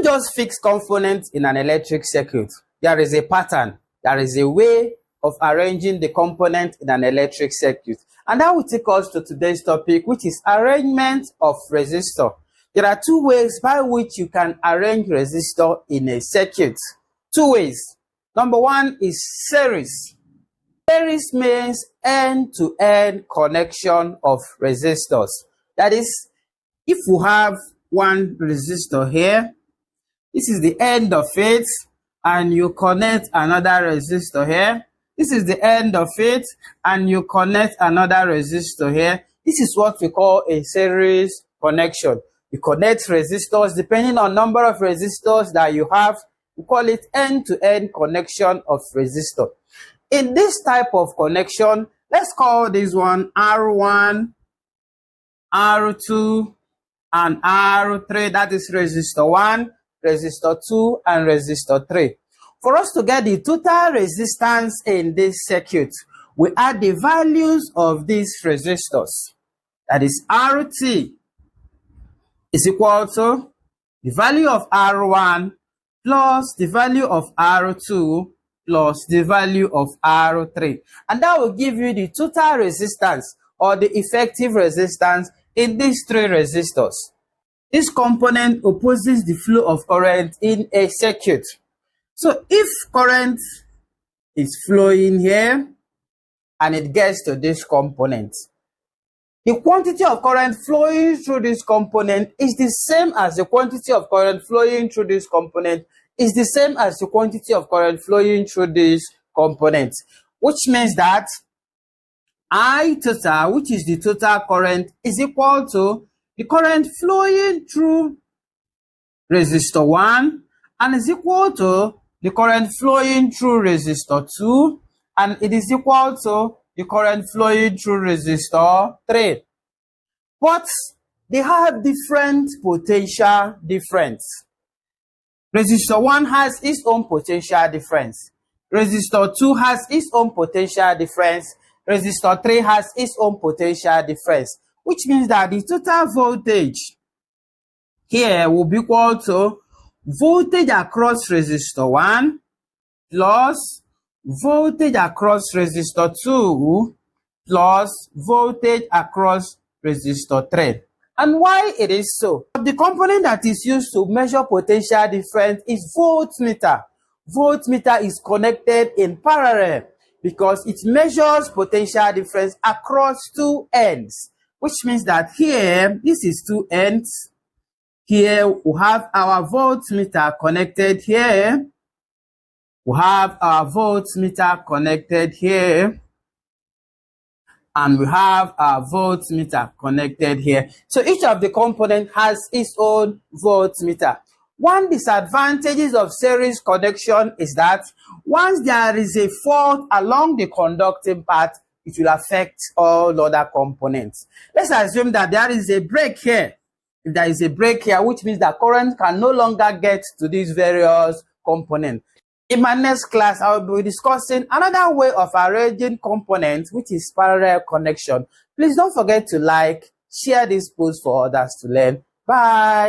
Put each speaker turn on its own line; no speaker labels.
don't just fix components in an electric circuit. There is a pattern. There is a way of arranging the component in an electric circuit. And that will take us to today's topic, which is arrangement of resistor. There are two ways by which you can arrange resistor in a circuit. Two ways. Number one is series. Series means end-to-end connection of resistors. That is, if you have one resistor here, this is the end of it, and you connect another resistor here. This is the end of it, and you connect another resistor here. This is what we call a series connection. You connect resistors depending on number of resistors that you have. We call it end-to-end connection of resistor. In this type of connection, let's call this one R1, R2, and R3. That is resistor 1, resistor 2, and resistor 3. For us to get the total resistance in this circuit, we add the values of these resistors. That is RT is equal to the value of R1 plus the value of R2 plus the value of R3. And that will give you the total resistance or the effective resistance in these three resistors. This component opposes the flow of current in a circuit. So if current is flowing here and it gets to this component, the quantity of current flowing through this component is the same as the quantity of current flowing through this component is the same as the quantity of current flowing through this component, which means that I total, which is the total current, is equal to the current flowing through resistor 1 and is equal to the current flowing through resistor 2, and it is equal to the current flowing through resistor 3. But they have different potential difference. Resistor 1 has its own potential difference. Resistor 2 has its own potential difference. Resistor 3 has its own potential difference, which means that the total voltage here will be equal to voltage across resistor 1 plus voltage across resistor 2 plus voltage across resistor 3. And why it is so? The component that is used to measure potential difference is voltmeter. Voltmeter is connected in parallel because it measures potential difference across two ends, which means that here, this is two ends. Here we have our voltmeter connected here. We have our voltmeter connected here. And we have our voltmeter connected here. So each of the components has its own voltmeter. One disadvantage of series connection is that once there is a fault along the conducting path, it will affect all other components. Let's assume that there is a break here. If there is a break here, which means that current can no longer get to these various components. In my next class, I will be discussing another way of arranging components, which is parallel connection. Please don't forget to like, share this post for others to learn. Bye.